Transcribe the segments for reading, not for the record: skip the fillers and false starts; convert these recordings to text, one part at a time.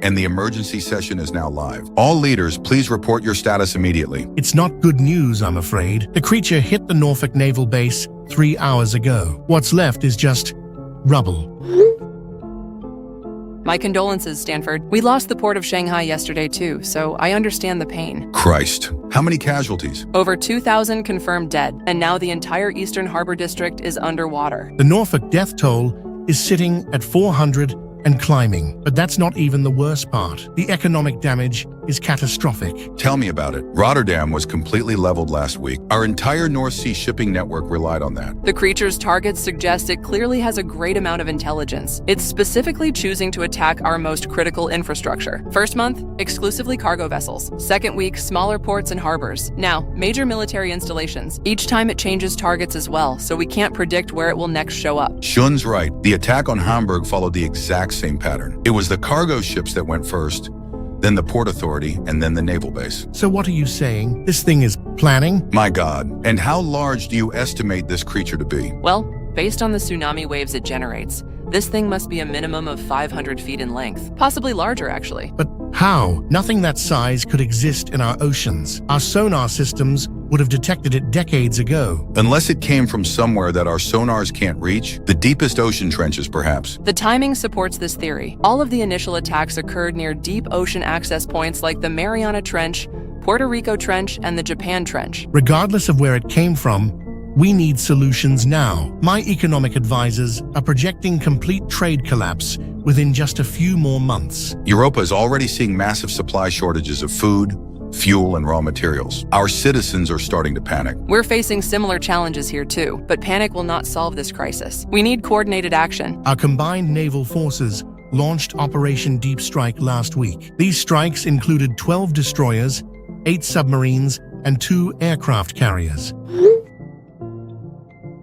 and the emergency session is now live. All leaders, please report your status immediately. It's not good news, I'm afraid. The creature hit the Norfolk Naval Base 3 hours ago. What's left is just rubble. My condolences, Stanford. We lost the port of Shanghai yesterday too, so I understand the pain. Christ. How many casualties? Over 2,000 confirmed dead, and now the entire Eastern Harbor District is underwater. The Norfolk death toll is sitting at 400 and climbing. But that's not even the worst part. The economic damage is catastrophic. Tell me about it. Rotterdam was completely leveled last week. Our entire North Sea shipping network relied on that. The creature's targets suggest it clearly has a great amount of intelligence. It's specifically choosing to attack our most critical infrastructure. First month, exclusively cargo vessels. Second week, smaller ports and harbors. Now, major military installations. Each time it changes targets as well, so we can't predict where it will next show up. Shun's right. The attack on Hamburg followed the exact same pattern. It was the cargo ships that went first, then the Port Authority, and then the naval base. So what are you saying? This thing is planning? My God. And how large do you estimate this creature to be? Well, based on the tsunami waves it generates, this thing must be a minimum of 500 feet in length. Possibly larger, actually. But how? Nothing that size could exist in our oceans. Our sonar systems would have detected it decades ago. Unless it came from somewhere that our sonars can't reach, the deepest ocean trenches, perhaps. The timing supports this theory. All of the initial attacks occurred near deep ocean access points like the Mariana Trench, Puerto Rico Trench, and the Japan Trench. Regardless of where it came from, we need solutions now. My economic advisors are projecting complete trade collapse within just a few more months. Europa is already seeing massive supply shortages of food, fuel, and raw materials. Our citizens are starting to panic. We're facing similar challenges here too, but panic will not solve this crisis. We need coordinated action. Our combined naval forces launched Operation Deep Strike last week. These strikes included 12 destroyers, 8 submarines, and 2 aircraft carriers.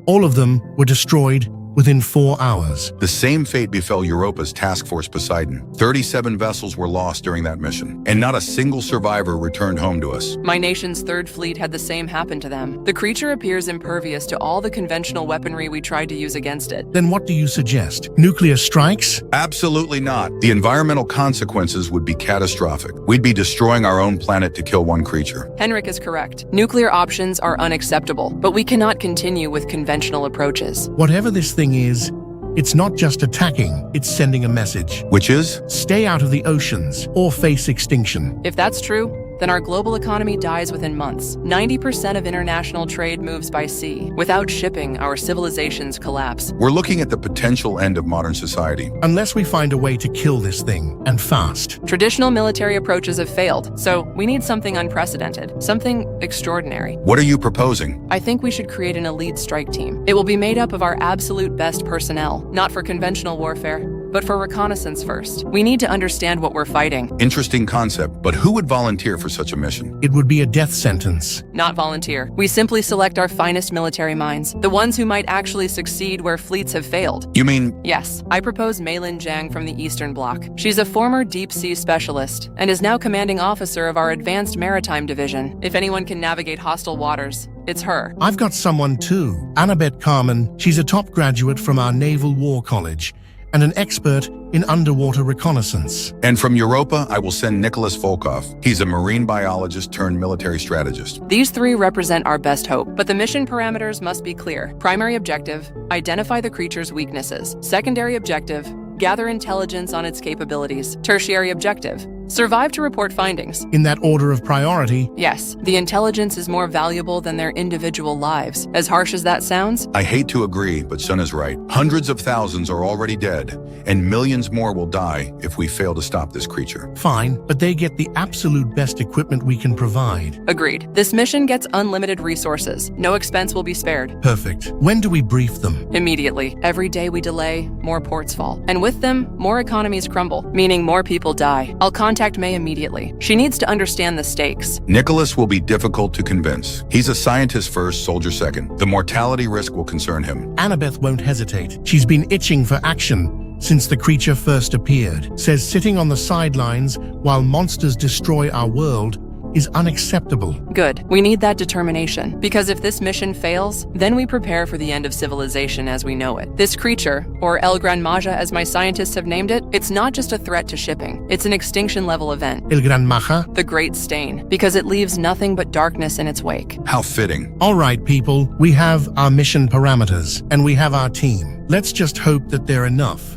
All of them were destroyed within 4 hours. The same fate befell Europa's Task Force Poseidon. 37 vessels were lost during that mission, and not a single survivor returned home to us. My nation's third fleet had the same happen to them. The creature appears impervious to all the conventional weaponry we tried to use against it. Then what do you suggest? Nuclear strikes? Absolutely not. The environmental consequences would be catastrophic. We'd be destroying our own planet to kill one creature. Henrik is correct. Nuclear options are unacceptable, but we cannot continue with conventional approaches. Whatever this thing is, it's not just attacking, it's sending a message. Which is? Stay out of the oceans or face extinction. If that's true, then our global economy dies within months. 90% of international trade moves by sea. Without shipping, our civilizations collapse. We're looking at the potential end of modern society. Unless we find a way to kill this thing, and fast. Traditional military approaches have failed, so we need something unprecedented, something extraordinary. What are you proposing? I think we should create an elite strike team. It will be made up of our absolute best personnel, not for conventional warfare, but for reconnaissance first. We need to understand what we're fighting. Interesting concept, but who would volunteer for such a mission? It would be a death sentence. Not volunteer. We simply select our finest military minds, the ones who might actually succeed where fleets have failed. You mean? Yes, I propose Meilin Jiang from the Eastern Bloc. She's a former deep-sea specialist and is now commanding officer of our Advanced Maritime Division. If anyone can navigate hostile waters, it's her. I've got someone too. Annabeth Carmen. She's a top graduate from our Naval War College and an expert in underwater reconnaissance. And from Europa, I will send Nicholas Volkov. He's a marine biologist turned military strategist. These 3 represent our best hope, but the mission parameters must be clear. Primary objective, identify the creature's weaknesses. Secondary objective, gather intelligence on its capabilities. Tertiary objective, survive to report findings. In that order of priority? Yes, the intelligence is more valuable than their individual lives. As harsh as that sounds? I hate to agree, but Sun is right. Hundreds of thousands are already dead, and millions more will die if we fail to stop this creature. Fine, but they get the absolute best equipment we can provide. Agreed. This mission gets unlimited resources. No expense will be spared. Perfect. When do we brief them? Immediately. Every day we delay, more ports fall. And with them, more economies crumble, meaning more people die. I'll contact May immediately. She needs to understand the stakes. Nicholas will be difficult to convince. He's a scientist first, soldier second. The mortality risk will concern him. Annabeth won't hesitate. She's been itching for action since the creature first appeared. Says sitting on the sidelines while monsters destroy our world is unacceptable. Good. We need that determination. Because if this mission fails, then we prepare for the end of civilization as we know it. This creature, or El Gran Maja as my scientists have named it, it's not just a threat to shipping. It's an extinction-level event. El Gran Maja? The Great Stain. Because it leaves nothing but darkness in its wake. How fitting. All right, people, we have our mission parameters, and we have our team. Let's just hope that they're enough.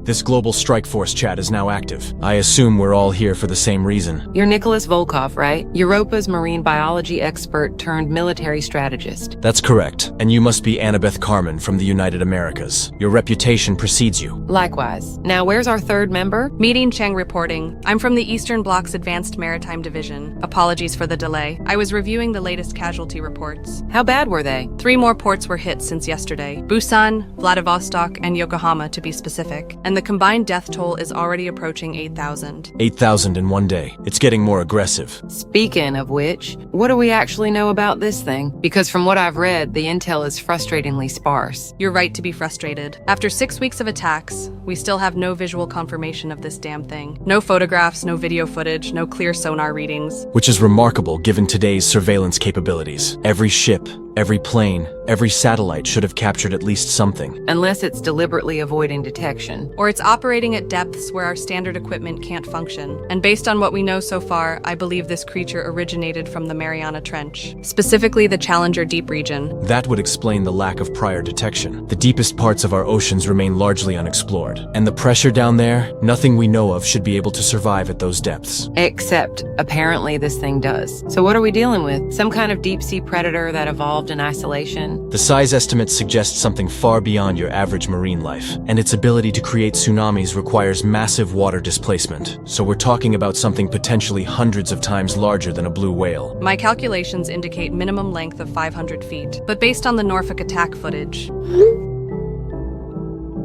This global strike force chat is now active. I assume we're all here for the same reason. You're Nicholas Volkov, right? Europa's marine biology expert turned military strategist. That's correct. And you must be Annabeth Carmen from the United Americas. Your reputation precedes you. Likewise. Now, where's our third member? Meeting Cheng reporting. I'm from the Eastern Bloc's Advanced Maritime Division. Apologies for the delay. I was reviewing the latest casualty reports. How bad were they? 3 more ports were hit since yesterday. Busan, Vladivostok, and Yokohama to be specific. And the combined death toll is already approaching 8,000. 8,000 in one day. It's getting more aggressive. Speaking of which, what do we actually know about this thing? Because from what I've read, the intel is frustratingly sparse. You're right to be frustrated. After 6 weeks of attacks, we still have no visual confirmation of this damn thing. No photographs, no video footage, no clear sonar readings. Which is remarkable given today's surveillance capabilities. Every ship, every plane, every satellite should have captured at least something. Unless it's deliberately avoiding detection. Or it's operating at depths where our standard equipment can't function. And based on what we know so far, I believe this creature originated from the Mariana Trench, specifically the Challenger Deep region. That would explain the lack of prior detection. The deepest parts of our oceans remain largely unexplored. And the pressure down there, nothing we know of should be able to survive at those depths. Except, apparently this thing does. So what are we dealing with? Some kind of deep-sea predator that evolved in isolation? The size estimates suggest something far beyond your average marine life, and its ability to create tsunamis requires massive water displacement. So we're talking about something potentially hundreds of times larger than a blue whale. My calculations indicate minimum length of 500 feet, but based on the Norfolk attack footage,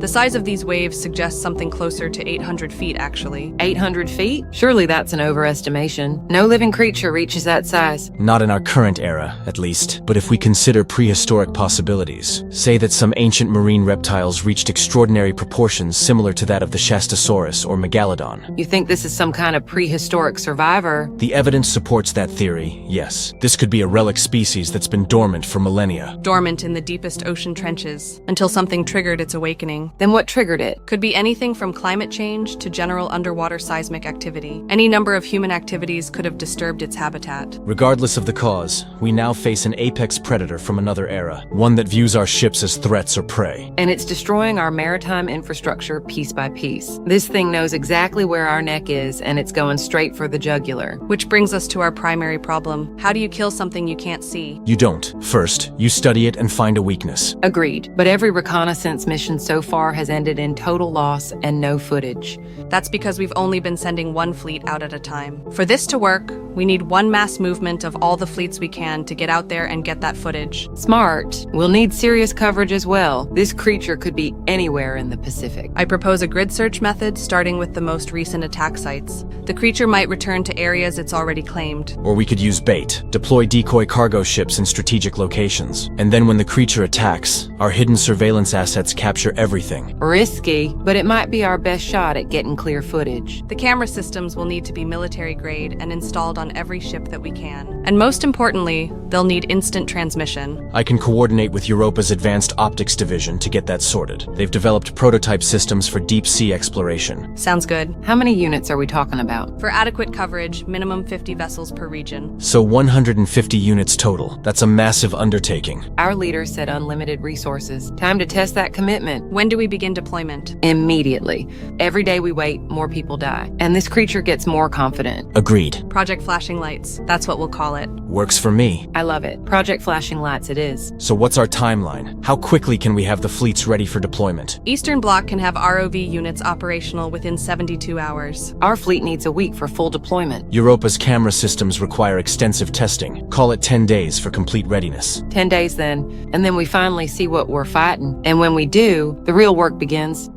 the size of these waves suggests something closer to 800 feet, actually. 800 feet? Surely that's an overestimation. No living creature reaches that size. Not in our current era, at least. But if we consider prehistoric possibilities, say that some ancient marine reptiles reached extraordinary proportions similar to that of the Shastasaurus or Megalodon. You think this is some kind of prehistoric survivor? The evidence supports that theory, yes. This could be a relic species that's been dormant for millennia. Dormant in the deepest ocean trenches, until something triggered its awakening. Then what triggered it? Could be anything from climate change to general underwater seismic activity. Any number of human activities could have disturbed its habitat. Regardless of the cause, we now face an apex predator from another era, one that views our ships as threats or prey. And it's destroying our maritime infrastructure piece by piece. This thing knows exactly where our neck is, and it's going straight for the jugular. Which brings us to our primary problem. How do you kill something you can't see? You don't. First, you study it and find a weakness. Agreed. But every reconnaissance mission so far has ended in total loss and no footage. That's because we've only been sending one fleet out at a time. For this to work, we need one mass movement of all the fleets we can to get out there and get that footage. Smart. We'll need serious coverage as well. This creature could be anywhere in the Pacific. I propose a grid search method starting with the most recent attack sites. The creature might return to areas it's already claimed. Or we could use bait, deploy decoy cargo ships in strategic locations. And then when the creature attacks, our hidden surveillance assets capture everything. Risky, but it might be our best shot at getting clear footage. The camera systems will need to be military grade and installed on every ship that we can. And most importantly, they'll need instant transmission. I can coordinate with Europa's Advanced Optics Division to get that sorted. They've developed prototype systems for deep sea exploration. Sounds good. How many units are we talking about? For adequate coverage, minimum 50 vessels per region. So 150 units total. That's a massive undertaking. Our leader said unlimited resources. Time to test that commitment. When do we begin deployment? Immediately. Every day we wait, more people die. And this creature gets more confident. Agreed. Project Flashing Lights. That's what we'll call it. Works for me. I love it. Project Flashing Lights it is. So what's our timeline? How quickly can we have the fleets ready for deployment? Eastern Bloc can have ROV units operational within 72 hours. Our fleet needs a week for full deployment. Europa's camera systems require extensive testing. Call it 10 days for complete readiness. 10 days then, and then we finally see what we're fighting. And when we do, the real work begins.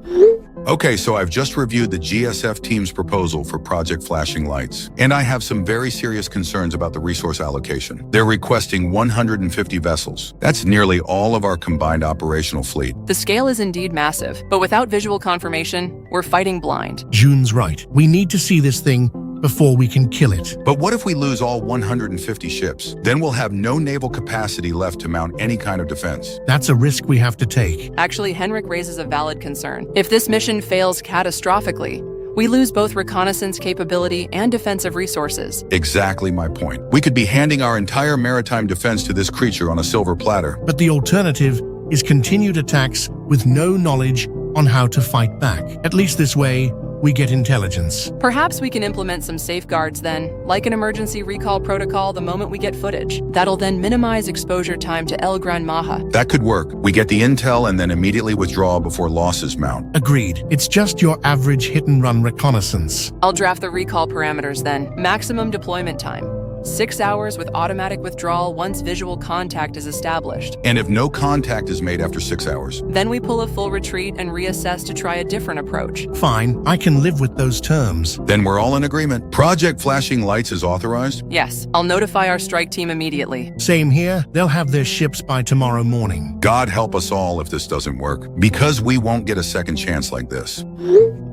Okay, so I've just reviewed the GSF team's proposal for Project Flashing Lights, and I have some very serious concerns about the resource allocation. They're requesting 150 vessels. That's nearly all of our combined operational fleet. The scale is indeed massive, but without visual confirmation, we're fighting blind. June's right. We need to see this thing before we can kill it. But what if we lose all 150 ships? Then we'll have no naval capacity left to mount any kind of defense. That's a risk we have to take. Actually, Henrik raises a valid concern. If this mission fails catastrophically, we lose both reconnaissance capability and defensive resources. Exactly my point. We could be handing our entire maritime defense to this creature on a silver platter. But the alternative is continued attacks with no knowledge on how to fight back. At least this way, we get intelligence. Perhaps we can implement some safeguards then, like an emergency recall protocol the moment we get footage. That'll then minimize exposure time to El Gran Maja. That could work. We get the intel and then immediately withdraw before losses mount. Agreed. It's just your average hit-and-run reconnaissance. I'll draft the recall parameters then. Maximum deployment time: 6 hours with automatic withdrawal once visual contact is established. And if no contact is made after 6 hours? Then we pull a full retreat and reassess to try a different approach. Fine, I can live with those terms. Then we're all in agreement. Project Flashing Lights is authorized? Yes, I'll notify our strike team immediately. Same here. They'll have their ships by tomorrow morning. God help us all if this doesn't work, because we won't get a second chance like this.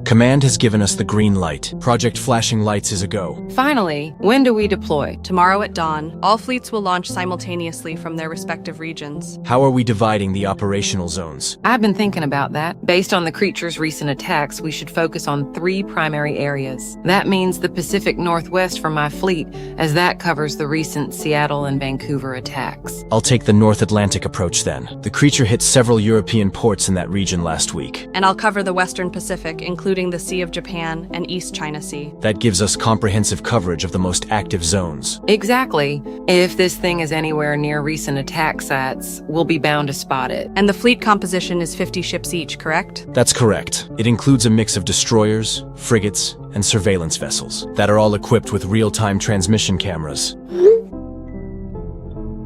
Command has given us the green light. Project Flashing Lights is a go. Finally, when do we deploy? Tomorrow at dawn, all fleets will launch simultaneously from their respective regions. How are we dividing the operational zones? I've been thinking about that. Based on the creature's recent attacks, we should focus on 3 primary areas. That means the Pacific Northwest for my fleet, as that covers the recent Seattle and Vancouver attacks. I'll take the North Atlantic approach then. The creature hit several European ports in that region last week. And I'll cover the Western Pacific, including the Sea of Japan and East China Sea. That gives us comprehensive coverage of the most active zones. Exactly. If this thing is anywhere near recent attack sites, we'll be bound to spot it. And the fleet composition is 50 ships each, correct? That's correct. It includes a mix of destroyers, frigates, and surveillance vessels that are all equipped with real-time transmission cameras.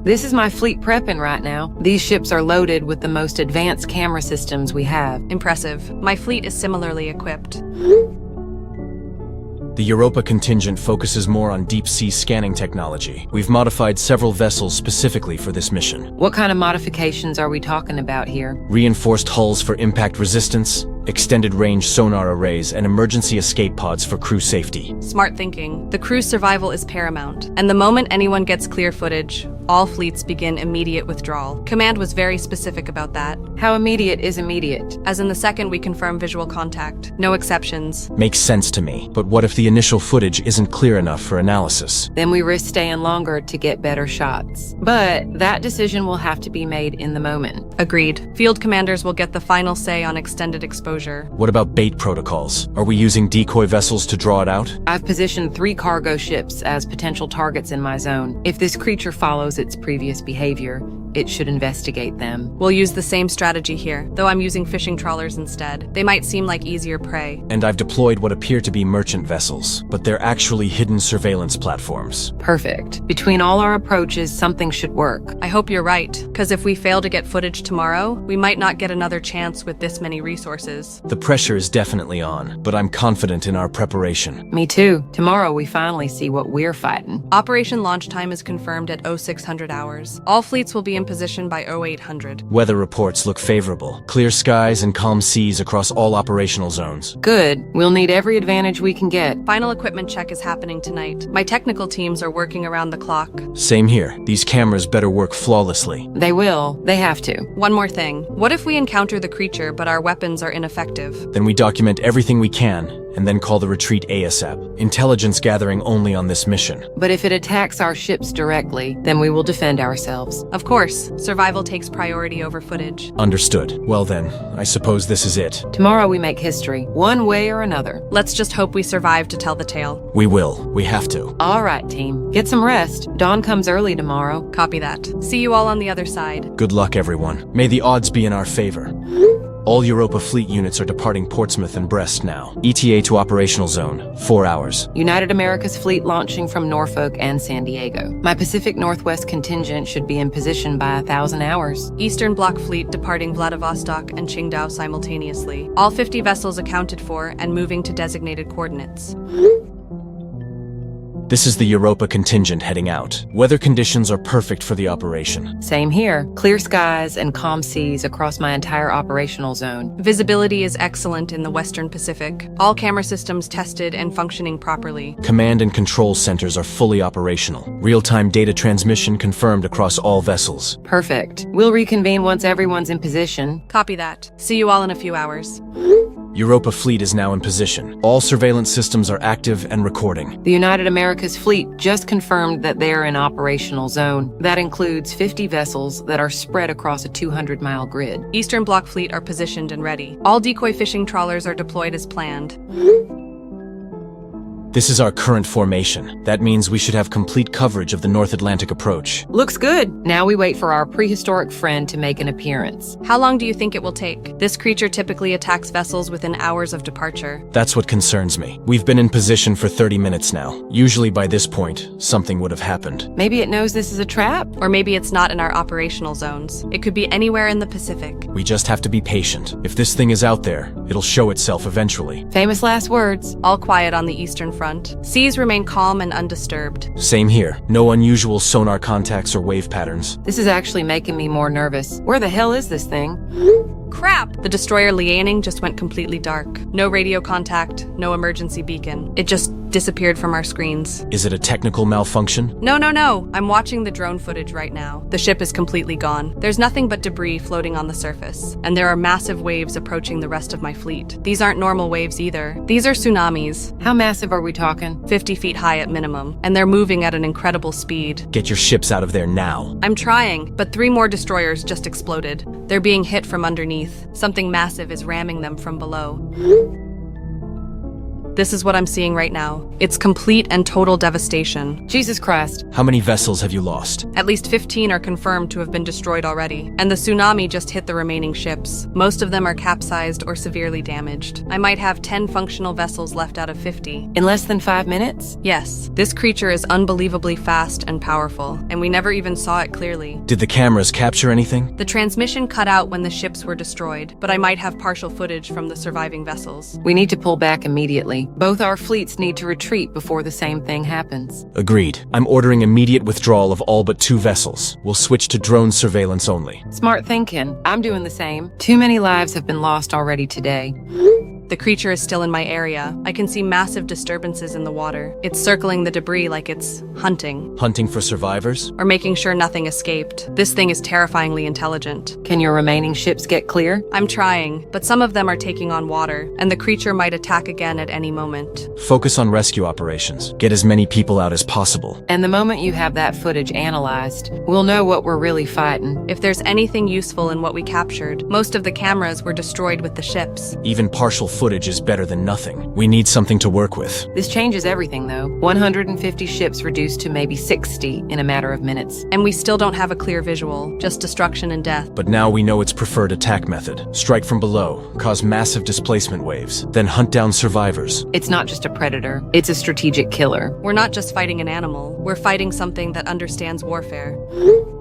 This is my fleet prepping right now. These ships are loaded with the most advanced camera systems we have. Impressive. My fleet is similarly equipped. The Europa contingent focuses more on deep-sea scanning technology. We've modified several vessels specifically for this mission. What kind of modifications are we talking about here? Reinforced hulls for impact resistance, extended-range sonar arrays, and emergency escape pods for crew safety. Smart thinking. The crew's survival is paramount, and the moment anyone gets clear footage, all fleets begin immediate withdrawal. Command was very specific about that. How immediate is immediate? As in the second we confirm visual contact. No exceptions. Makes sense to me, but what if the initial footage isn't clear enough for analysis? Then we risk staying longer to get better shots. But that decision will have to be made in the moment. Agreed. Field commanders will get the final say on extended exposure. What about bait protocols? Are we using decoy vessels to draw it out? I've positioned 3 cargo ships as potential targets in my zone. If this creature follows its previous behavior, it should investigate them. We'll use the same strategy here, though I'm using fishing trawlers instead. They might seem like easier prey. And I've deployed what appear to be merchant vessels, but they're actually hidden surveillance platforms. Perfect. Between all our approaches, something should work. I hope you're right, because if we fail to get footage tomorrow, we might not get another chance with this many resources. The pressure is definitely on, but I'm confident in our preparation. Me too. Tomorrow we finally see what we're fighting. Operation launch time is confirmed at 0600 hours. All fleets will be in position by 0800. Weather reports look favorable. Clear skies and calm seas across all operational zones. Good. We'll need every advantage we can get. Final equipment check is happening tonight. My technical teams are working around the clock. Same here. These cameras better work flawlessly. They will. They have to. One more thing. What if we encounter the creature but our weapons are ineffective? Then we document everything we can, and then call the retreat ASAP. Intelligence gathering only on this mission. But if it attacks our ships directly, then we will defend ourselves. Of course, survival takes priority over footage. Understood. Well then, I suppose this is it. Tomorrow we make history, one way or another. Let's just hope we survive to tell the tale. We will. We have to. All right, team. Get some rest. Dawn comes early tomorrow. Copy that. See you all on the other side. Good luck, everyone. May the odds be in our favor. All Europa fleet units are departing Portsmouth and Brest now. ETA to operational zone, 4 hours. United America's fleet launching from Norfolk and San Diego. My Pacific Northwest contingent should be in position by 1,000 hours. Eastern Bloc fleet departing Vladivostok and Qingdao simultaneously. All 50 vessels accounted for and moving to designated coordinates. This is the Europa contingent heading out. Weather conditions are perfect for the operation. Same here. Clear skies and calm seas across my entire operational zone. Visibility is excellent in the Western Pacific. All camera systems tested and functioning properly. Command and control centers are fully operational. Real-time data transmission confirmed across all vessels. Perfect. We'll reconvene once everyone's in position. Copy that. See you all in a few hours. Europa fleet is now in position. All surveillance systems are active and recording. The United Americas fleet just confirmed that they're in operational zone. That includes 50 vessels that are spread across a 200-mile grid. Eastern Bloc fleet are positioned and ready. All decoy fishing trawlers are deployed as planned. This is our current formation. That means we should have complete coverage of the North Atlantic approach. Looks good. Now we wait for our prehistoric friend to make an appearance. How long do you think it will take? This creature typically attacks vessels within hours of departure. That's what concerns me. We've been in position for 30 minutes now. Usually by this point, something would have happened. Maybe it knows this is a trap? Or maybe it's not in our operational zones. It could be anywhere in the Pacific. We just have to be patient. If this thing is out there, it'll show itself eventually. Famous last words. All quiet on the eastern front. Seas remain calm and undisturbed. Same here. No unusual sonar contacts or wave patterns. This is actually making me more nervous. Where the hell is this thing? Crap! The destroyer Liaoning just went completely dark. No radio contact, no emergency beacon. It just disappeared from our screens. Is it a technical malfunction? No. I'm watching the drone footage right now. The ship is completely gone. There's nothing but debris floating on the surface. And there are massive waves approaching the rest of my fleet. These aren't normal waves either. These are tsunamis. How massive are we talking? 50 feet high at minimum. And they're moving at an incredible speed. Get your ships out of there now. I'm trying, but 3 more destroyers just exploded. They're being hit from underneath. Something massive is ramming them from below. This is what I'm seeing right now. It's complete and total devastation. Jesus Christ. How many vessels have you lost? At least 15 are confirmed to have been destroyed already, and the tsunami just hit the remaining ships. Most of them are capsized or severely damaged. I might have 10 functional vessels left out of 50. In less than 5 minutes? Yes, this creature is unbelievably fast and powerful, and we never even saw it clearly. Did the cameras capture anything? The transmission cut out when the ships were destroyed, but I might have partial footage from the surviving vessels. We need to pull back immediately. Both our fleets need to retreat before the same thing happens. Agreed. I'm ordering immediate withdrawal of all but 2 vessels. We'll switch to drone surveillance only. Smart thinking. I'm doing the same. Too many lives have been lost already today. The creature is still in my area. I can see massive disturbances in the water. It's circling the debris like it's hunting. Hunting for survivors? Or making sure nothing escaped. This thing is terrifyingly intelligent. Can your remaining ships get clear? I'm trying, but some of them are taking on water, and the creature might attack again at any moment. Focus on rescue operations. Get as many people out as possible. And the moment you have that footage analyzed, we'll know what we're really fighting. If there's anything useful in what we captured, most of the cameras were destroyed with the ships. Even partial footage is better than nothing. We need something to work with. This changes everything, though. 150 ships reduced to maybe 60 in a matter of minutes. And we still don't have a clear visual, just destruction and death. But now we know its preferred attack method. Strike from below, cause massive displacement waves, then hunt down survivors. It's not just a predator, it's a strategic killer. We're not just fighting an animal, we're fighting something that understands warfare.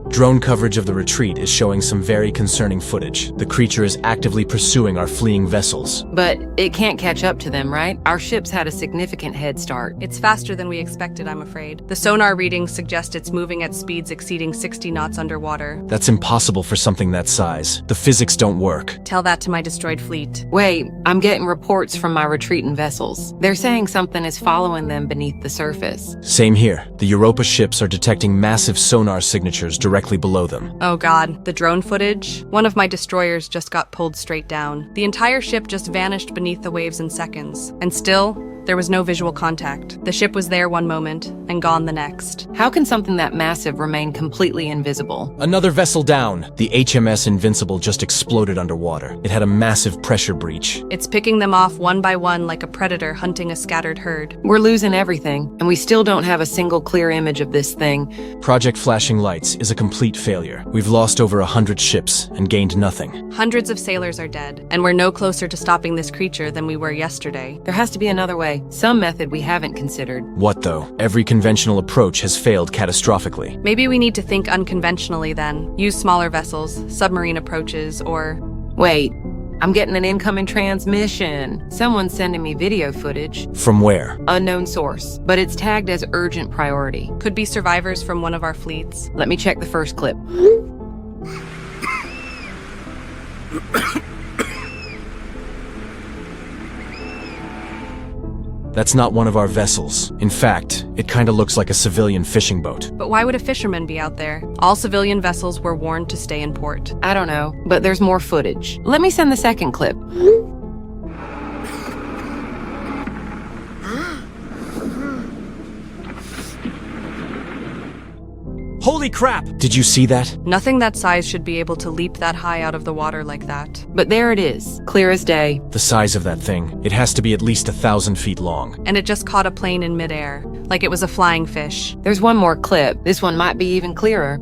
Drone coverage of the retreat is showing some very concerning footage. The creature is actively pursuing our fleeing vessels. But it can't catch up to them, right? Our ships had a significant head start. It's faster than we expected, I'm afraid. The sonar readings suggest it's moving at speeds exceeding 60 knots underwater. That's impossible for something that size. The physics don't work. Tell that to my destroyed fleet. Wait, I'm getting reports from my retreating vessels. They're saying something is following them beneath the surface. Same here. The Europa ships are detecting massive sonar signatures directly below them. Oh god, the drone footage? One of my destroyers just got pulled straight down. The entire ship just vanished beneath the waves in seconds. And still, there was no visual contact. The ship was there one moment and gone the next. How can something that massive remain completely invisible? Another vessel down! The HMS Invincible just exploded underwater. It had a massive pressure breach. It's picking them off one by one like a predator hunting a scattered herd. We're losing everything, and we still don't have a single clear image of this thing. Project Flashing Lights is a complete failure. We've lost over 100 ships and gained nothing. Hundreds of sailors are dead, and we're no closer to stopping this creature than we were yesterday. There has to be another way. Some method we haven't considered. What though? Every conventional approach has failed catastrophically. Maybe we need to think unconventionally then. Use smaller vessels, submarine approaches, or... Wait, I'm getting an incoming transmission. Someone's sending me video footage. From where? Unknown source, but it's tagged as urgent priority. Could be survivors from one of our fleets. Let me check the first clip. That's not one of our vessels. In fact, it kinda looks like a civilian fishing boat. But why would a fisherman be out there? All civilian vessels were warned to stay in port. I don't know, but there's more footage. Let me send the second clip. Holy crap! Did you see that? Nothing that size should be able to leap that high out of the water like that. But there it is, clear as day. The size of that thing. It has to be at least 1,000 feet long. And it just caught a plane in midair, like it was a flying fish. There's one more clip. This one might be even clearer.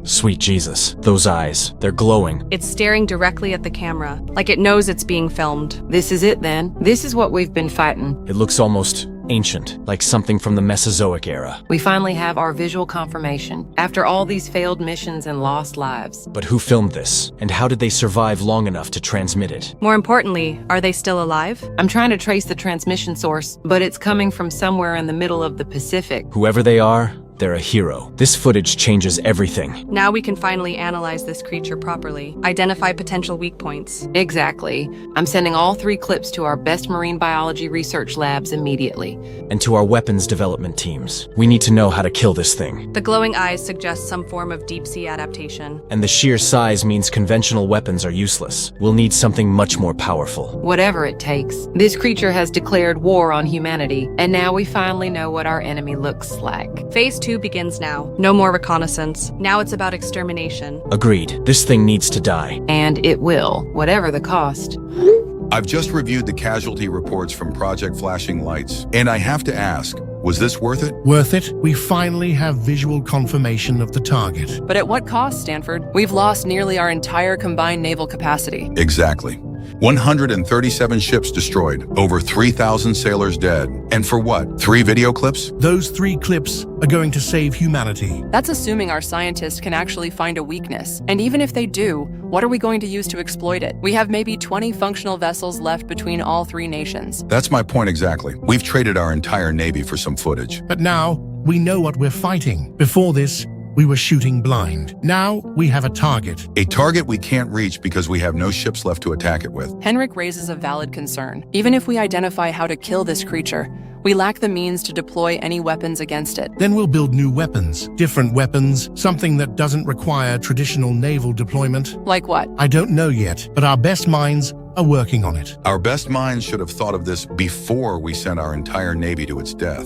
Sweet Jesus. Those eyes. They're glowing. It's staring directly at the camera, like it knows it's being filmed. This is it then. This is what we've been fighting. It looks almost ancient, like something from the Mesozoic era. We finally have our visual confirmation, after all these failed missions and lost lives. But who filmed this? And how did they survive long enough to transmit it? More importantly, are they still alive? I'm trying to trace the transmission source, but it's coming from somewhere in the middle of the Pacific. Whoever they are, they're a hero. This footage changes everything. Now we can finally analyze this creature properly, identify potential weak points. Exactly. I'm sending all 3 clips to our best marine biology research labs immediately. And to our weapons development teams. We need to know how to kill this thing. The glowing eyes suggest some form of deep-sea adaptation. And the sheer size means conventional weapons are useless. We'll need something much more powerful. Whatever it takes. This creature has declared war on humanity, and now we finally know what our enemy looks like. Phase 2 begins now. No more reconnaissance. Now it's about extermination. Agreed. This thing needs to die. And it will, whatever the cost. I've just reviewed the casualty reports from Project Flashing Lights, and I have to ask, was this worth it? Worth it? We finally have visual confirmation of the target. But at what cost, Stanford? We've lost nearly our entire combined naval capacity. Exactly. 137 ships destroyed, over 3,000 sailors dead. And for what? 3 video clips? Those 3 clips are going to save humanity. That's assuming our scientists can actually find a weakness. And even if they do, what are we going to use to exploit it? We have maybe 20 functional vessels left between all 3 nations. That's my point exactly. We've traded our entire Navy for some footage. But now, we know what we're fighting. Before this, we were shooting blind. Now, we have a target. A target we can't reach because we have no ships left to attack it with. Henrik raises a valid concern. Even if we identify how to kill this creature, we lack the means to deploy any weapons against it. Then we'll build new weapons, different weapons, something that doesn't require traditional naval deployment. Like what? I don't know yet, but our best minds are working on it. Our best minds should have thought of this before we sent our entire Navy to its death.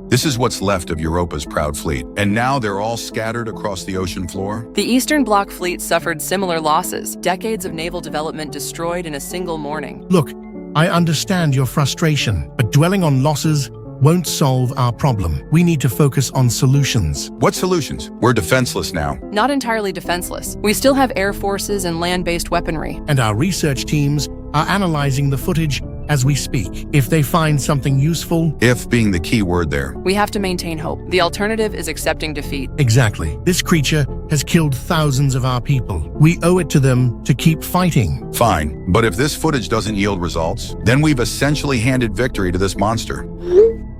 This is what's left of Europa's proud fleet, and now they're all scattered across the ocean floor. The Eastern Bloc fleet suffered similar losses, decades of naval development destroyed in a single morning. Look, I understand your frustration, but dwelling on losses won't solve our problem. We need to focus on solutions. What solutions? We're defenseless now. Not entirely defenseless. We still have air forces and land-based weaponry. And our research teams are analyzing the footage as we speak. If they find something useful... If being the key word there. We have to maintain hope. The alternative is accepting defeat. Exactly. This creature has killed thousands of our people. We owe it to them to keep fighting. Fine, but if this footage doesn't yield results, then we've essentially handed victory to this monster.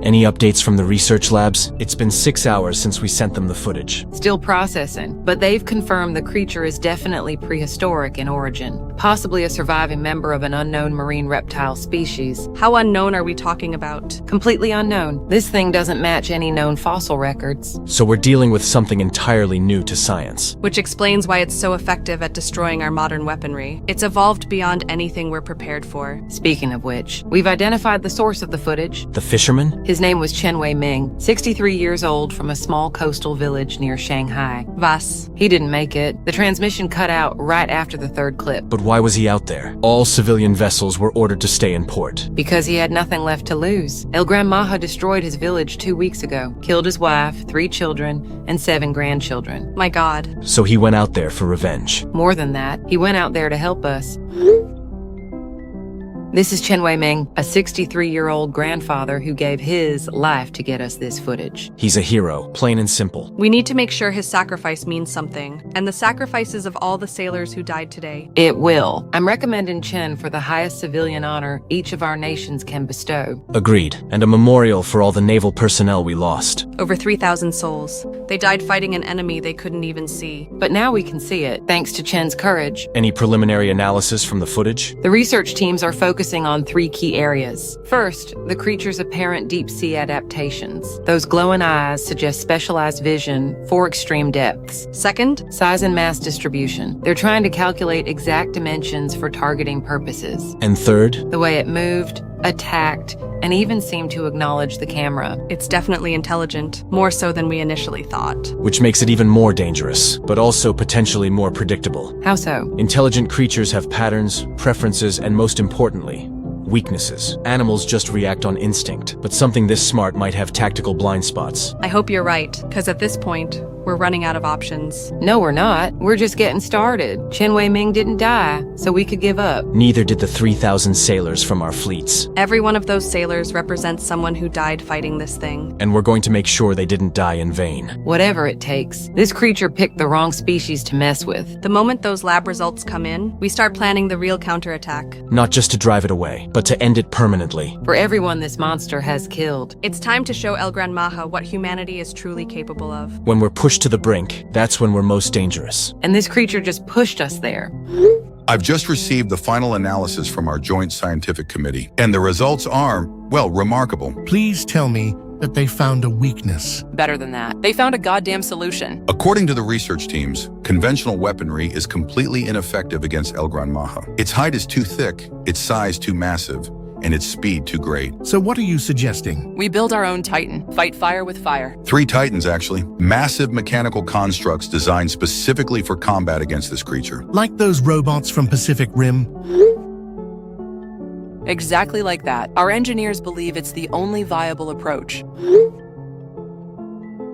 Any updates from the research labs? It's been 6 hours since we sent them the footage. Still processing, but they've confirmed the creature is definitely prehistoric in origin, possibly a surviving member of an unknown marine reptile species. How unknown are we talking about? Completely unknown. This thing doesn't match any known fossil records. So we're dealing with something entirely new to science. Which explains why it's so effective at destroying our modern weaponry. It's evolved beyond anything we're prepared for. Speaking of which, we've identified the source of the footage. The fisherman? His name was Chen Wei-ming, 63 years old, from a small coastal village near Shanghai. Vas. He didn't make it. The transmission cut out right after the third clip. But why was he out there? All civilian vessels were ordered to stay in port. Because he had nothing left to lose. Gran Maja destroyed his village 2 weeks ago, killed his wife, 3 children, and 7 grandchildren. My God. So he went out there for revenge. More than that, he went out there to help us. This is Chen Wei-ming, a 63-year-old grandfather who gave his life to get us this footage. He's a hero, plain and simple. We need to make sure his sacrifice means something, and the sacrifices of all the sailors who died today. It will. I'm recommending Chen for the highest civilian honor each of our nations can bestow. Agreed. And a memorial for all the naval personnel we lost. Over 3,000 souls. They died fighting an enemy they couldn't even see. But now we can see it, thanks to Chen's courage. Any preliminary analysis from the footage? The research teams are focusing on 3 key areas. First, the creature's apparent deep-sea adaptations. Those glowing eyes suggest specialized vision for extreme depths. Second, Size and mass distribution. They're trying to calculate exact dimensions for targeting purposes. And third? The way it moved, attacked, and even seemed to acknowledge the camera. it's definitely intelligent, more so than we initially thought. Which makes it even more dangerous, but also potentially more predictable. How so? Intelligent creatures have patterns, preferences, and most importantly, weaknesses. Animals just react on instinct, but something this smart might have tactical blind spots. I hope you're right, because at this point, we're running out of options. No, we're not. We're just getting started. Chen Wei-ming didn't die, so we could give up. Neither did the 3,000 sailors from our fleets. Every one of those sailors represents someone who died fighting this thing. And we're going to make sure they didn't die in vain. Whatever it takes. This creature picked the wrong species to mess with. The moment those lab results come in, we start planning the real counterattack. Not just to drive it away, but to end it permanently. For everyone this monster has killed. It's time to show El Gran Maja what humanity is truly capable of. When we're pushed to the brink, that's when we're most dangerous. And this creature just pushed us there. I've just received the final analysis from our joint scientific committee, and the results are, well, remarkable. Please tell me that they found a weakness. Better than that. They found a goddamn solution. According to the research teams, conventional weaponry is completely ineffective against El Gran Maja. Its height is too thick, its size too massive, and its speed too great. So what are you suggesting? We build our own Titan. Fight fire with fire. 3 Titans, actually. Massive mechanical constructs designed specifically for combat against this creature. Like those robots from Pacific Rim? Exactly like that. Our engineers believe it's the only viable approach.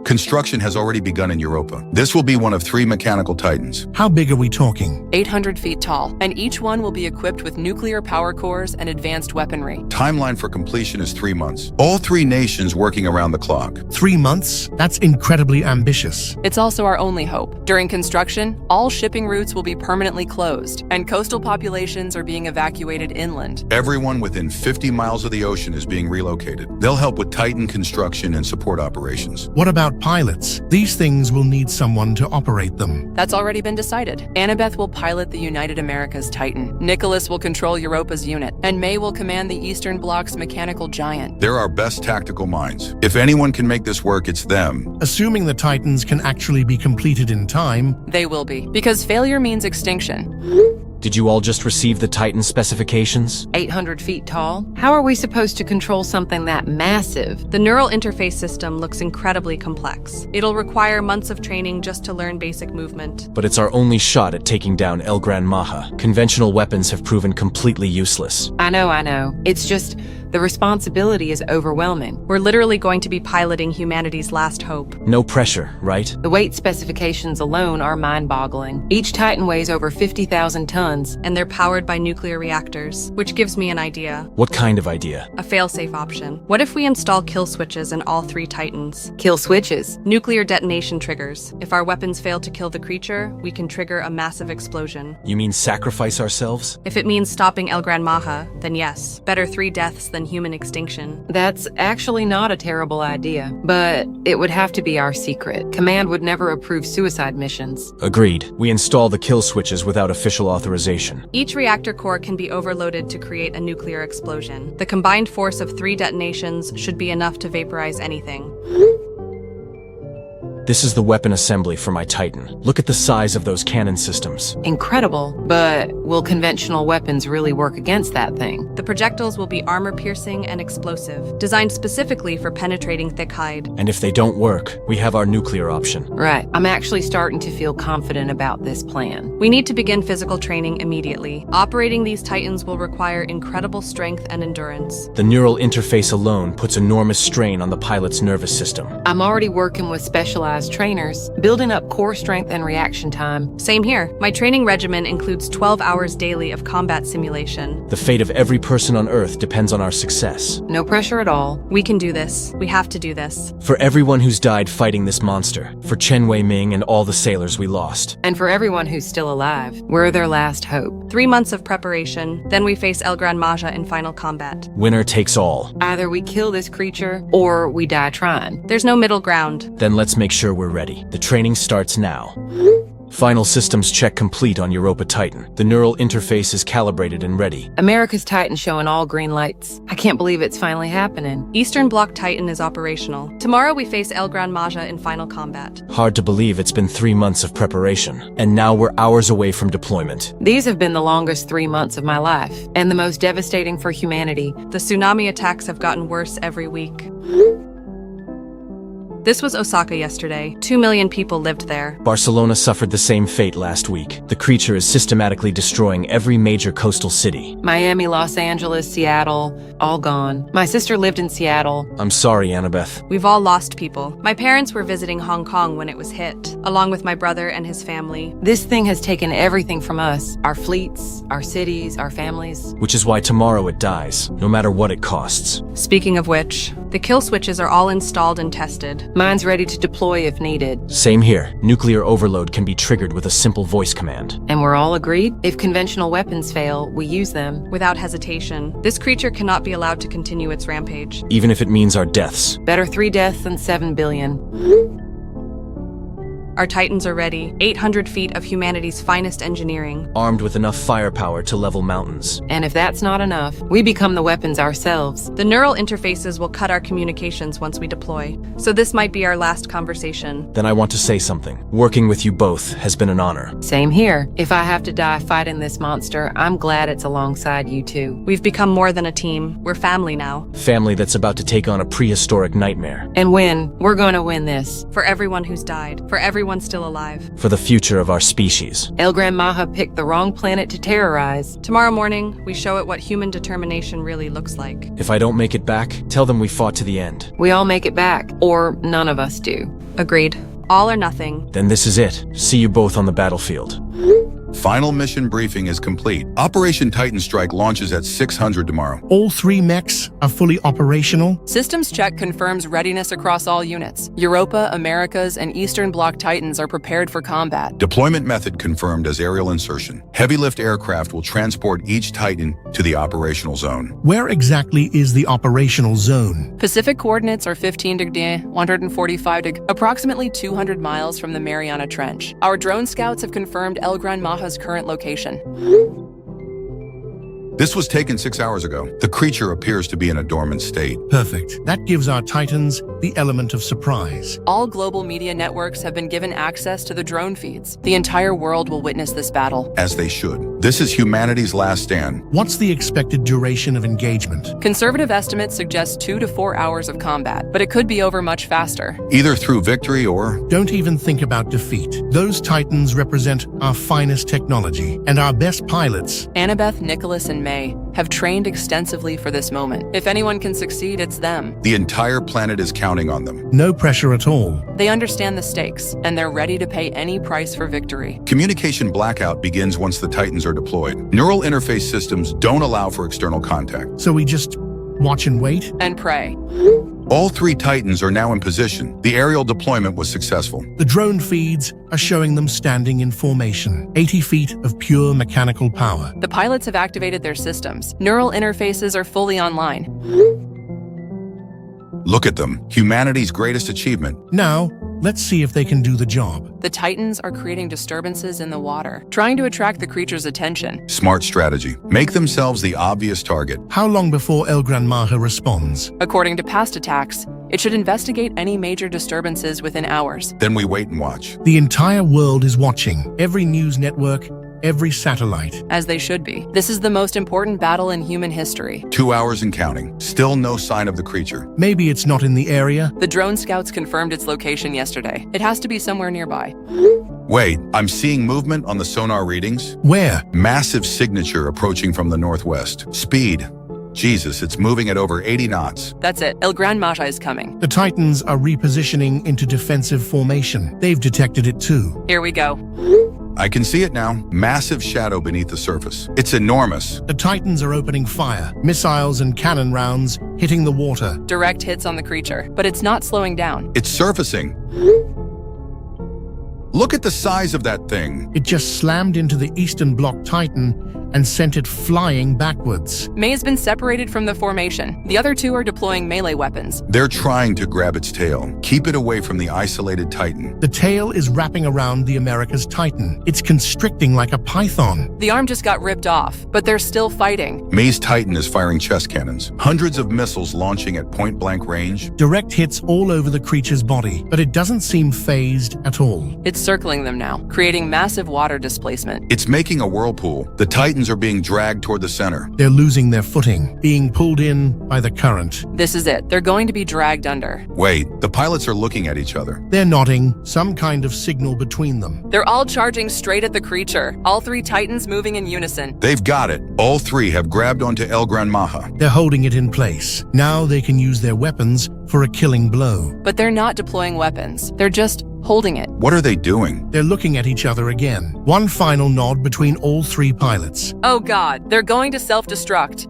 Construction has already begun in Europa. This will be one of 3 mechanical Titans. How big are we talking? 800 feet tall, and each one will be equipped with nuclear power cores and advanced weaponry. Timeline for completion is 3 months. All 3 nations working around the clock. 3 months? That's incredibly ambitious. It's also our only hope. During construction, all shipping routes will be permanently closed, and coastal populations are being evacuated inland. Everyone within 50 miles of the ocean is being relocated. They'll help with Titan construction and support operations. What about pilots? These things will need someone to operate them. That's already been decided. Annabeth will pilot the United America's Titan. Nicholas will control Europa's unit, and May will command the Eastern Bloc's mechanical giant. They're our best tactical minds. If anyone can make this work, it's them. Assuming the Titans can actually be completed in time, They will be, because failure means extinction. Did you all just receive the Titan specifications? 800 feet tall? How are we supposed to control something that massive? The neural interface system looks incredibly complex. It'll require months of training just to learn basic movement. But it's our only shot at taking down El Gran Maja. Conventional weapons have proven completely useless. I know. It's just, the responsibility is overwhelming. We're literally going to be piloting humanity's last hope. No pressure, right? The weight specifications alone are mind-boggling. Each Titan weighs over 50,000 tons. And they're powered by nuclear reactors, which gives me an idea. What kind of idea? A fail-safe option. What if we install kill switches in all 3 Titans? Kill switches. Nuclear detonation triggers. If our weapons fail to kill the creature, we can trigger a massive explosion. You mean sacrifice ourselves? If it means stopping El Gran Maja, then yes. Better 3 deaths than human extinction. That's actually not a terrible idea, but it would have to be our secret. Command would never approve suicide missions. Agreed. We install the kill switches without official authorization. Each reactor core can be overloaded to create a nuclear explosion. The combined force of 3 detonations should be enough to vaporize anything. This is the weapon assembly for my Titan. Look at the size of those cannon systems. Incredible, but will conventional weapons really work against that thing? The projectiles will be armor-piercing and explosive, designed specifically for penetrating thick hide. And if they don't work, we have our nuclear option. Right. I'm actually starting to feel confident about this plan. We need to begin physical training immediately. Operating these Titans will require incredible strength and endurance. The neural interface alone puts enormous strain on the pilot's nervous system. I'm already working with specialized specialized trainers, building up core strength and reaction time. Same here. My training regimen includes 12 hours daily of combat simulation. The fate of every person on Earth depends on our success. No pressure at all. We can do this. We have to do this. For everyone who's died fighting this monster, for Chen Wei-ming and all the sailors we lost. And for everyone who's still alive, we're their last hope. 3 months of preparation, then we face El Gran Maja in final combat. Winner takes all. Either we kill this creature, or we die trying. There's no middle ground. Then let's make sure we're ready. The training starts now. Final systems check complete on Europa Titan. The neural interface is calibrated and ready. America's Titan showing all green lights. I can't believe it's finally happening. Eastern Bloc Titan is operational. Tomorrow we face El Gran Maja in final combat. Hard to believe it's been 3 months of preparation, and now we're hours away from deployment. These have been the longest 3 months of my life, and the most devastating for humanity. The tsunami attacks have gotten worse every week. This was Osaka yesterday. 2 million people lived there. Barcelona suffered the same fate last week. The creature is systematically destroying every major coastal city. Miami, Los Angeles, Seattle, all gone. My sister lived in Seattle. I'm sorry, Annabeth. We've all lost people. My parents were visiting Hong Kong when it was hit, along with my brother and his family. This thing has taken everything from us. Our fleets, our cities, our families. Which is why tomorrow it dies, no matter what it costs. Speaking of which, the kill switches are all installed and tested. Mine's ready to deploy if needed. Same here. Nuclear overload can be triggered with a simple voice command. And we're all agreed? If conventional weapons fail, we use them. Without hesitation. This creature cannot be allowed to continue its rampage. Even if it means our deaths. Better 3 deaths than 7 billion. Our Titans are ready. 800 feet of humanity's finest engineering. Armed with enough firepower to level mountains. And if that's not enough, we become the weapons ourselves. The neural interfaces will cut our communications once we deploy. So this might be our last conversation. Then I want to say something. Working with you both has been an honor. Same here. If I have to die fighting this monster, I'm glad it's alongside you two. We've become more than a team. We're family now. Family that's about to take on a prehistoric nightmare. And win. We're going to win this. For everyone who's died. For everyone still alive. For the future of our species. El Gran Maja picked the wrong planet to terrorize. Tomorrow morning, we show it what human determination really looks like. If I don't make it back, tell them we fought to the end. We all make it back, or none of us do. Agreed. All or nothing. Then this is it. See you both on the battlefield. Final mission briefing is complete. Operation Titan Strike launches at 600 tomorrow. All 3 mechs are fully operational. Systems check confirms readiness across all units. Europa, Americas, and Eastern Bloc Titans are prepared for combat. Deployment method confirmed as aerial insertion. Heavy lift aircraft will transport each Titan to the operational zone. Where exactly is the operational zone? Pacific coordinates are 15 degrees, 145 degrees, approximately 200 miles from the Mariana Trench. Our drone scouts have confirmed El Gran Maja's current location. This was taken 6 hours ago. The creature appears to be in a dormant state. Perfect. That gives our Titans the element of surprise. All global media networks have been given access to the drone feeds. The entire world will witness this battle. As they should. This is humanity's last stand. What's the expected duration of engagement? Conservative estimates suggest 2 to 4 hours of combat, but it could be over much faster. Either through victory or... Don't even think about defeat. Those Titans represent our finest technology and our best pilots. Annabeth, Nicholas, and May have trained extensively for this moment. If anyone can succeed, it's them. The entire planet is counting on them. No pressure at all. They understand the stakes, and they're ready to pay any price for victory. Communication blackout begins once the Titans are deployed. Neural interface systems don't allow for external contact. So we just watch and wait? And pray. All 3 Titans are now in position. The aerial deployment was successful. The drone feeds are showing them standing in formation. 80 feet of pure mechanical power. The pilots have activated their systems. Neural interfaces are fully online. Look at them. Humanity's greatest achievement. Now, let's see if they can do the job. The Titans are creating disturbances in the water, trying to attract the creature's attention. Smart strategy. Make themselves the obvious target. How long before El Gran Maja responds? According to past attacks, it should investigate any major disturbances within hours. Then we wait and watch. The entire world is watching. Every news network, every satellite. As they should be. This is the most important battle in human history. 2 hours and counting. Still no sign of the creature. Maybe it's not in the area. The drone scouts confirmed its location yesterday. It has to be somewhere nearby. Wait, I'm seeing movement on the sonar readings. Where? Massive signature approaching from the northwest. Speed, Jesus, it's moving at over 80 knots. That's it. El Gran Maja is coming. The Titans are repositioning into defensive formation. They've detected it too. Here we go. I can see it now. Massive shadow beneath the surface. It's enormous. The Titans are opening fire, missiles and cannon rounds hitting the water. Direct hits on the creature, but it's not slowing down. It's surfacing. Look at the size of that thing. It just slammed into the Eastern Bloc Titan and sent it flying backwards. May has been separated from the formation. The other two are deploying melee weapons. They're trying to grab its tail. Keep it away from the isolated Titan. The tail is wrapping around the America's Titan. It's constricting like a python. The arm just got ripped off, but they're still fighting. May's Titan is firing chest cannons. Hundreds of missiles launching at point-blank range. Direct hits all over the creature's body, but it doesn't seem phased at all. It's circling them now, creating massive water displacement. It's making a whirlpool. The Titans are being dragged toward the center. They're losing their footing, being pulled in by the current. This is it. They're going to be dragged under. Wait, the pilots are looking at each other. They're nodding, some kind of signal between them. They're all charging straight at the creature. All three Titans moving in unison. They've got it. All three have grabbed onto El Gran Maja. They're holding it in place. Now they can use their weapons for a killing blow. But they're not deploying weapons. They're just holding it. What are they doing? They're looking at each other again. One final nod between all three pilots. Oh God, they're going to self-destruct.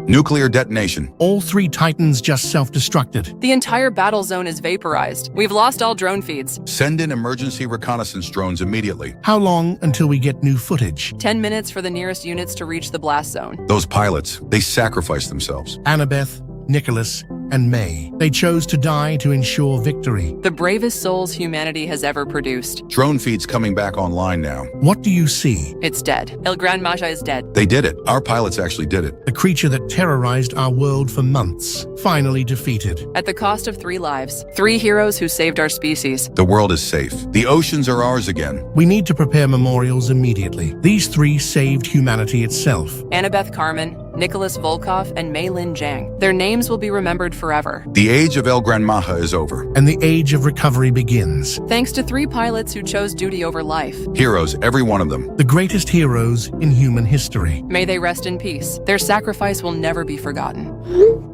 Nuclear detonation. All three Titans just self-destructed. The entire battle zone is vaporized. We've lost all drone feeds. Send in emergency reconnaissance drones immediately. How long until we get new footage? 10 minutes for the nearest units to reach the blast zone. Those pilots, they sacrificed themselves. Annabeth, Nicholas, and May. They chose to die to ensure victory. The bravest souls humanity has ever produced. Drone feeds coming back online now. What do you see? It's dead. El Gran Maja is dead. They did it. Our pilots actually did it. The creature that terrorized our world for months, finally defeated. At the cost of 3 lives. 3 heroes who saved our species. The world is safe. The oceans are ours again. We need to prepare memorials immediately. These 3 saved humanity itself. Annabeth Carmen, Nicholas Volkov, and Mei Lin Zhang. Their names will be remembered forever. The age of El Gran Maja is over. And the age of recovery begins. Thanks to 3 pilots who chose duty over life. Heroes, every one of them. The greatest heroes in human history. May they rest in peace. Their sacrifice will never be forgotten.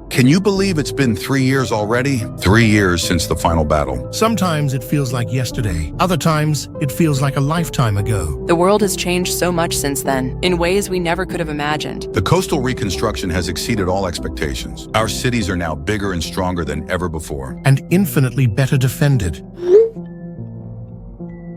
Can you believe it's been 3 years already? 3 years since the final battle. Sometimes it feels like yesterday. Other times, it feels like a lifetime ago. The world has changed so much since then, in ways we never could have imagined. The coastal reconstruction has exceeded all expectations. Our cities are now bigger and stronger than ever before. And infinitely better defended.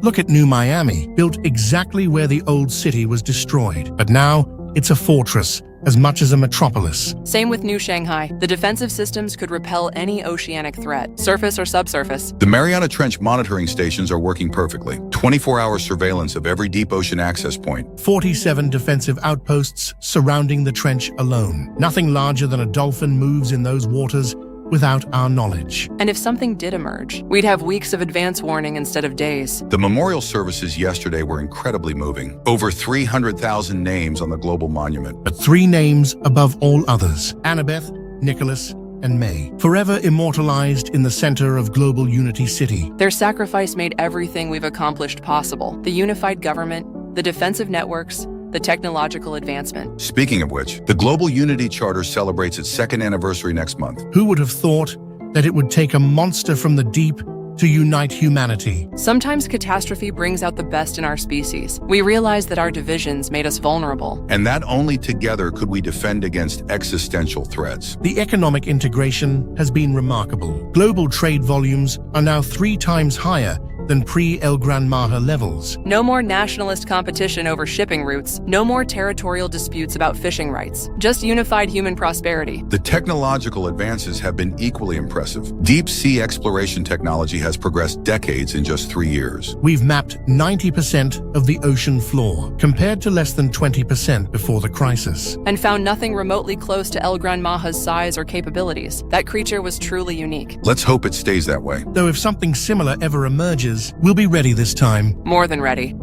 Look at New Miami, built exactly where the old city was destroyed. But now, it's a fortress, as much as a metropolis. Same with New Shanghai. The defensive systems could repel any oceanic threat, surface or subsurface. The Mariana Trench monitoring stations are working perfectly. 24-hour surveillance of every deep ocean access point. 47 defensive outposts surrounding the trench alone. Nothing larger than a dolphin moves in those waters without our knowledge. And if something did emerge, we'd have weeks of advance warning instead of days. The memorial services yesterday were incredibly moving. Over 300,000 names on the global monument. But 3 names above all others: Annabeth, Nicholas, and May, forever immortalized in the center of global unity city. Their sacrifice made everything we've accomplished possible. The unified government, the defensive networks, the technological advancement. Speaking of which, the Global Unity Charter celebrates its 2nd anniversary next month. Who would have thought that it would take a monster from the deep to unite humanity? Sometimes catastrophe brings out the best in our species. We realize that our divisions made us vulnerable. And that only together could we defend against existential threats. The economic integration has been remarkable. Global trade volumes are now 3 times higher than pre-El Gran Maja levels. No more nationalist competition over shipping routes. No more territorial disputes about fishing rights. Just unified human prosperity. The technological advances have been equally impressive. Deep sea exploration technology has progressed decades in just 3 years. We've mapped 90% of the ocean floor, compared to less than 20% before the crisis. And found nothing remotely close to El Gran Maja's size or capabilities. That creature was truly unique. Let's hope it stays that way. Though if something similar ever emerges, we'll be ready this time. More than ready.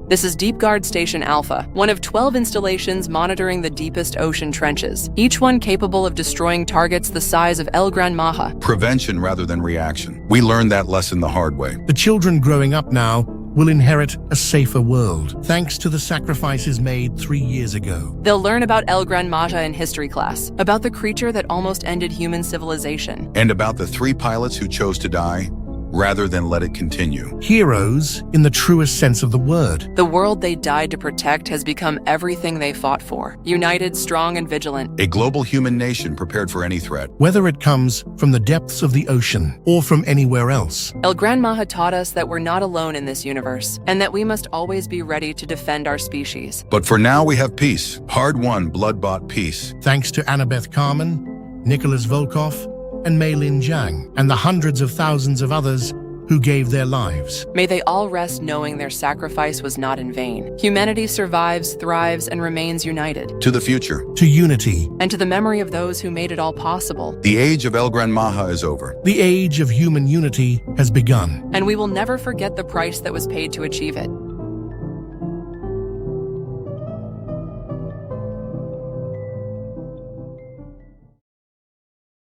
This is Deep Guard Station Alpha, one of 12 installations monitoring the deepest ocean trenches, each one capable of destroying targets the size of El Gran Maja. Prevention rather than reaction. We learned that lesson the hard way. The children growing up now will inherit a safer world, thanks to the sacrifices made 3 years ago. They'll learn about El Gran Maja in history class, about the creature that almost ended human civilization. And about the 3 pilots who chose to die rather than let it continue. Heroes in the truest sense of the word. The world they died to protect has become everything they fought for. United, strong, and vigilant. A global human nation prepared for any threat. Whether it comes from the depths of the ocean or from anywhere else. El Gran Maja taught us that we're not alone in this universe, and that we must always be ready to defend our species. But for now we have peace. Hard-won, blood-bought peace. Thanks to Annabeth Carmen, Nicholas Volkov, and Mei-Lin Zhang, and the hundreds of thousands of others who gave their lives. May they all rest knowing their sacrifice was not in vain. Humanity survives, thrives, and remains united. To the future. To unity. And to the memory of those who made it all possible. The age of El Gran Maja is over. The age of human unity has begun. And we will never forget the price that was paid to achieve it.